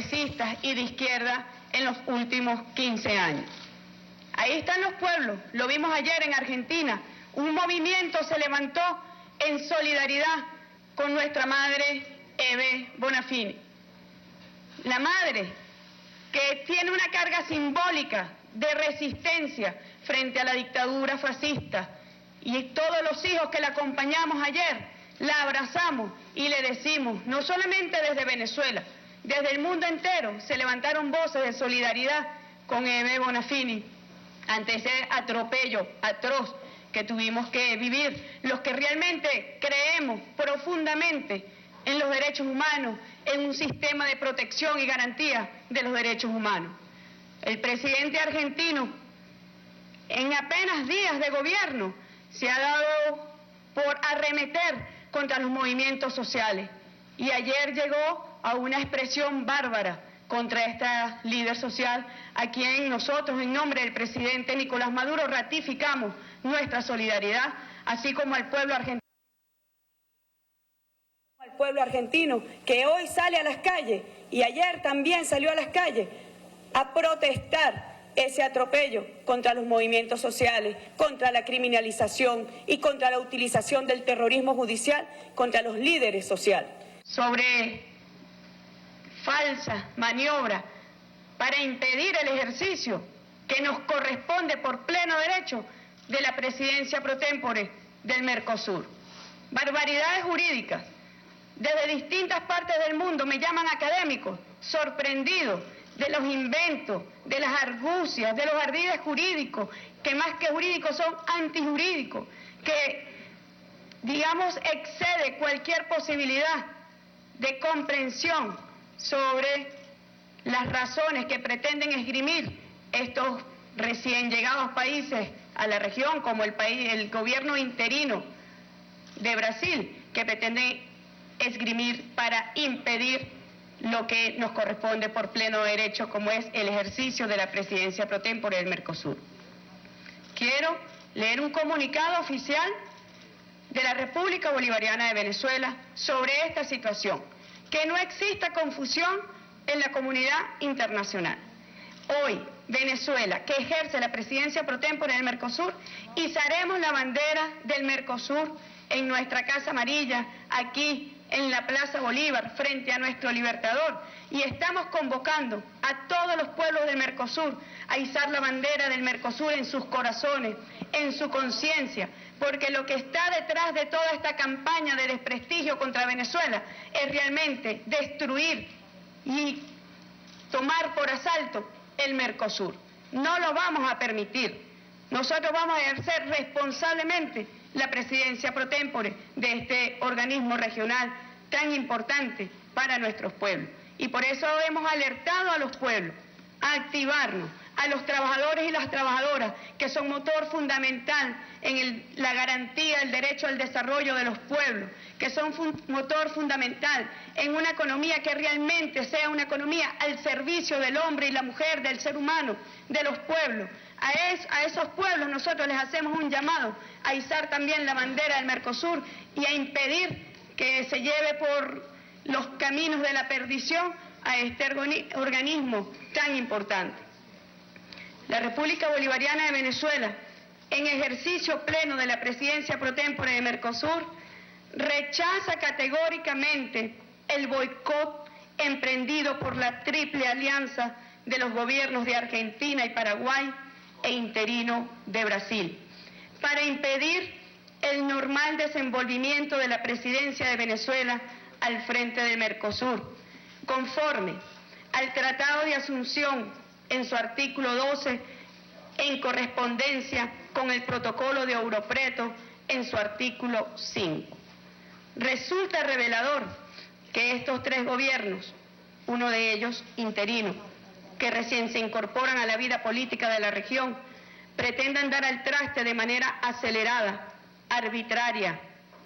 progresistas y de izquierda en los últimos 15 años. Ahí están los pueblos, lo vimos ayer en Argentina, un movimiento se levantó en solidaridad con nuestra madre Eve Bonafini. La madre que tiene una carga simbólica de resistencia frente a la dictadura fascista, y todos los hijos que la acompañamos ayer, la abrazamos y le decimos, no solamente desde Venezuela, desde el mundo entero se levantaron voces de solidaridad con Eve Bonafini ante ese atropello atroz que tuvimos que vivir, los que realmente creemos profundamente en los derechos humanos, en un sistema de protección y garantía de los derechos humanos. El presidente argentino, en apenas días de gobierno, se ha dado por arremeter contra los movimientos sociales y ayer llegó a una expresión bárbara contra esta líder social, a quien nosotros, en nombre del presidente Nicolás Maduro, ratificamos nuestra solidaridad, así como al pueblo argentino que hoy sale a las calles y ayer también salió a las calles a protestar ese atropello contra los movimientos sociales, contra la criminalización y contra la utilización del terrorismo judicial contra los líderes sociales. Sobre falsa maniobra para impedir el ejercicio que nos corresponde por pleno derecho de la presidencia pro tempore del Mercosur. Barbaridades jurídicas. Desde distintas partes del mundo me llaman académicos, sorprendidos de los inventos, de las argucias, de los ardides jurídicos, que más que jurídicos son antijurídicos, que, digamos, excede cualquier posibilidad de comprensión sobre las razones que pretenden esgrimir estos recién llegados países a la región, como el gobierno interino de Brasil, que pretende esgrimir para impedir lo que nos corresponde por pleno derecho, como es el ejercicio de la presidencia pro tempore del Mercosur. Quiero leer un comunicado oficial de la República Bolivariana de Venezuela sobre esta situación. Que no exista confusión en la comunidad internacional. Hoy, Venezuela, que ejerce la presidencia pro tempore del Mercosur, izaremos la bandera del Mercosur en nuestra Casa Amarilla, aquí en la Plaza Bolívar, frente a nuestro Libertador, y estamos convocando a todos los pueblos del Mercosur a izar la bandera del Mercosur en sus corazones, en su conciencia, porque lo que está detrás de toda esta campaña de desprestigio contra Venezuela es realmente destruir y tomar por asalto el Mercosur. No lo vamos a permitir. Nosotros vamos a ejercer responsablemente la presidencia pro tempore de este organismo regional tan importante para nuestros pueblos. Y por eso hemos alertado a los pueblos a activarnos, a los trabajadores y las trabajadoras, que son motor fundamental en la garantía del derecho al desarrollo de los pueblos, que son motor fundamental en una economía que realmente sea una economía al servicio del hombre y la mujer, del ser humano, de los pueblos. A esos pueblos nosotros les hacemos un llamado a izar también la bandera del Mercosur y a impedir que se lleve por los caminos de la perdición a este organismo tan importante. La República Bolivariana de Venezuela, en ejercicio pleno de la presidencia pro tempore de Mercosur, rechaza categóricamente el boicot emprendido por la triple alianza de los gobiernos de Argentina y Paraguay e interino de Brasil, para impedir el normal desenvolvimiento de la presidencia de Venezuela al frente del Mercosur, conforme al Tratado de Asunción en su artículo 12, en correspondencia con el Protocolo de Ouro Preto en su artículo 5. Resulta revelador que estos tres gobiernos, uno de ellos interino, que recién se incorporan a la vida política de la región, pretendan dar al traste de manera acelerada, arbitraria,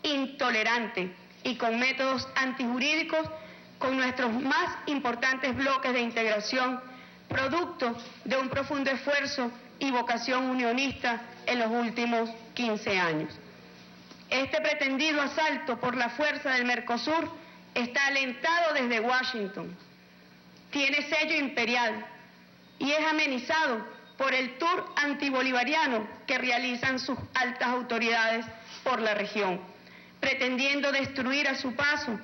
intolerante y con métodos antijurídicos con nuestros más importantes bloques de integración, producto de un profundo esfuerzo y vocación unionista en los últimos 15 años. Este pretendido asalto por la fuerza del Mercosur está alentado desde Washington, tiene sello imperial y es amenizado por el tour antibolivariano que realizan sus altas autoridades por la región, pretendiendo destruir a su paso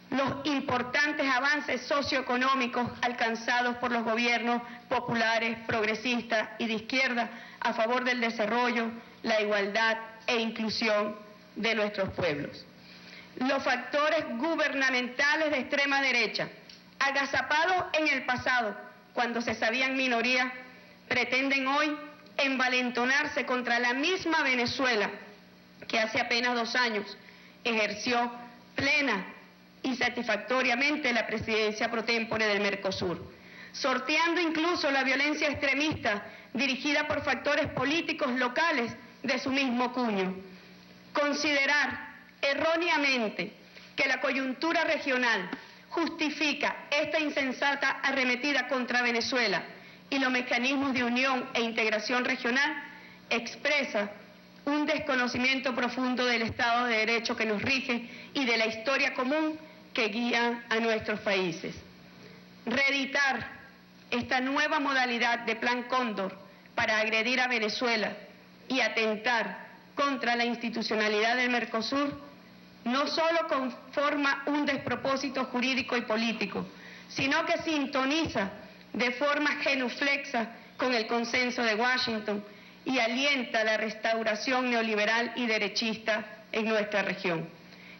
los importantes avances socioeconómicos alcanzados por los gobiernos populares, progresistas y de izquierda a favor del desarrollo, la igualdad e inclusión de nuestros pueblos. Los factores gubernamentales de extrema derecha, agazapados en el pasado, cuando se sabían minorías, pretenden hoy envalentonarse contra la misma Venezuela que hace apenas 2 años ejerció plena y satisfactoriamente la presidencia pro tempore del Mercosur, sorteando incluso la violencia extremista dirigida por factores políticos locales de su mismo cuño. Considerar erróneamente que la coyuntura regional justifica esta insensata arremetida contra Venezuela y los mecanismos de unión e integración regional expresa un desconocimiento profundo del Estado de Derecho que nos rige y de la historia común que guía a nuestros países. Reeditar esta nueva modalidad de Plan Cóndor para agredir a Venezuela y atentar contra la institucionalidad del Mercosur no solo conforma un despropósito jurídico y político, sino que sintoniza de forma genuflexa con el consenso de Washington y alienta la restauración neoliberal y derechista en nuestra región,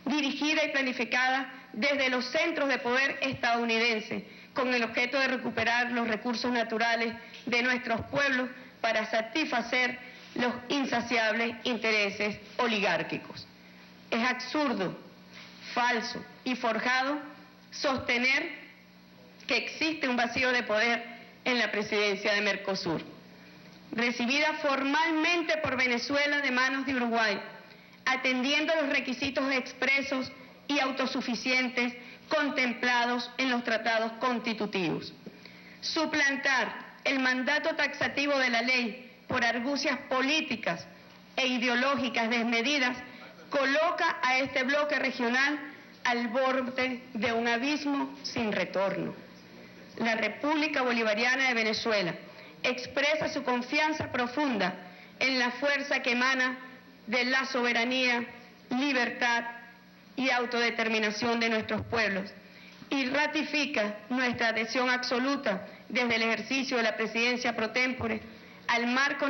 dirigida y planificada desde los centros de poder estadounidenses, con el objeto de recuperar los recursos naturales de nuestros pueblos para satisfacer los insaciables intereses oligárquicos. Es absurdo, falso y forjado sostener que existe un vacío de poder en la presidencia de Mercosur, recibida formalmente por Venezuela de manos de Uruguay, atendiendo los requisitos expresos y autosuficientes contemplados en los tratados constitutivos. Suplantar el mandato taxativo de la ley por argucias políticas e ideológicas desmedidas coloca a este bloque regional al borde de un abismo sin retorno. La República Bolivariana de Venezuela expresa su confianza profunda en la fuerza que emana de la soberanía, libertad y autodeterminación de nuestros pueblos y ratifica nuestra adhesión absoluta desde el ejercicio de la presidencia pro tempore al marco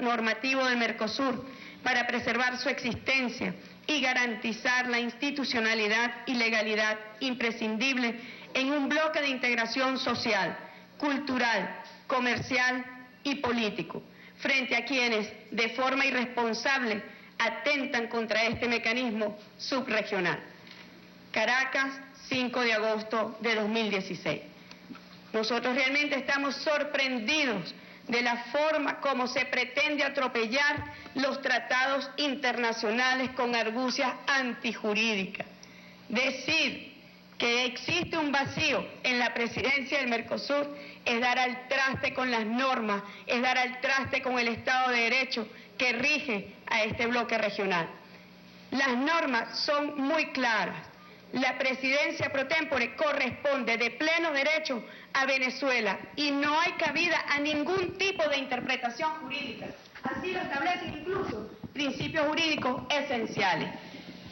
normativo del Mercosur para preservar su existencia y garantizar la institucionalidad y legalidad imprescindible en un bloque de integración social, cultural, comercial y político, frente a quienes de forma irresponsable atentan contra este mecanismo subregional. Caracas, 5 de agosto de 2016. Nosotros realmente estamos sorprendidos de la forma como se pretende atropellar los tratados internacionales con argucias antijurídicas. Decir que existe un vacío en la presidencia del Mercosur es dar al traste con las normas, es dar al traste con el Estado de Derecho que rige a este bloque regional. Las normas son muy claras. La presidencia pro tempore corresponde de pleno derecho a Venezuela y no hay cabida a ningún tipo de interpretación jurídica. Así lo establecen incluso principios jurídicos esenciales.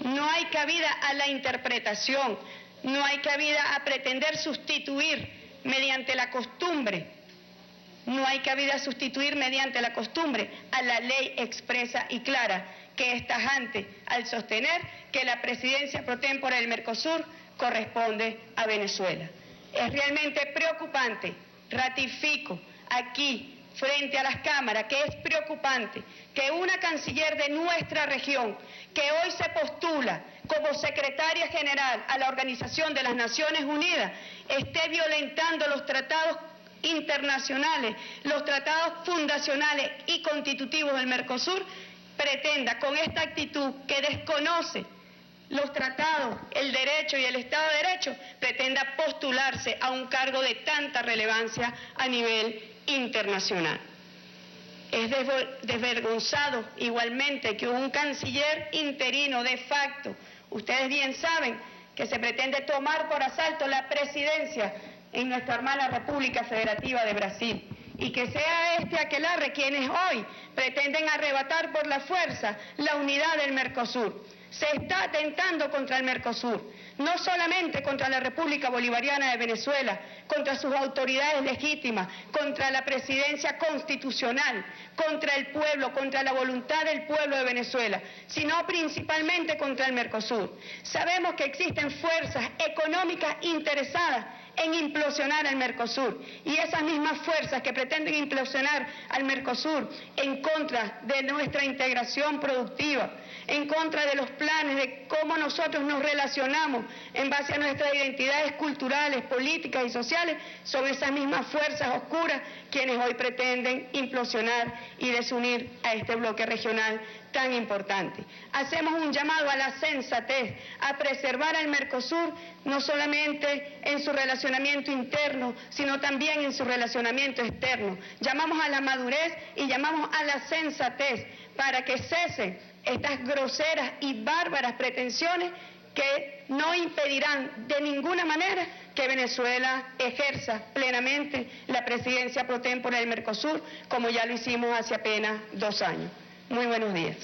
No hay cabida a la interpretación, no hay cabida a pretender sustituir mediante la costumbre, no hay cabida a sustituir mediante la costumbre a la ley expresa y clara que es tajante al sostener que la presidencia pro tempore del Mercosur corresponde a Venezuela. Es realmente preocupante, ratifico aquí frente a las cámaras que es preocupante que una canciller de nuestra región, que hoy se postula como secretaria general a la Organización de las Naciones Unidas, esté violentando los tratados internacionales, los tratados fundacionales y constitutivos del Mercosur, pretenda con esta actitud que desconoce los tratados, el derecho y el Estado de Derecho, pretenda postularse a un cargo de tanta relevancia a nivel internacional. Es desvergonzado igualmente que un canciller interino de facto, ustedes bien saben que se pretende tomar por asalto la presidencia en nuestra hermana República Federativa de Brasil, y que sea este aquelarre quienes hoy pretenden arrebatar por la fuerza la unidad del Mercosur. Se está atentando contra el Mercosur, no solamente contra la República Bolivariana de Venezuela, contra sus autoridades legítimas, contra la presidencia constitucional, contra el pueblo, contra la voluntad del pueblo de Venezuela, sino principalmente contra el Mercosur. Sabemos que existen fuerzas económicas interesadas en implosionar al Mercosur, y esas mismas fuerzas que pretenden implosionar al Mercosur en contra de nuestra integración productiva, en contra de los planes de cómo nosotros nos relacionamos en base a nuestras identidades culturales, políticas y sociales, son esas mismas fuerzas oscuras quienes hoy pretenden implosionar y desunir a este bloque regional tan importante. Hacemos un llamado a la sensatez, a preservar al Mercosur no solamente en su relacionamiento interno, sino también en su relacionamiento externo. Llamamos a la madurez y llamamos a la sensatez para que cesen estas groseras y bárbaras pretensiones que no impedirán de ninguna manera que Venezuela ejerza plenamente la presidencia pro tempore del Mercosur, como ya lo hicimos hace apenas 2 años. Muy buenos días.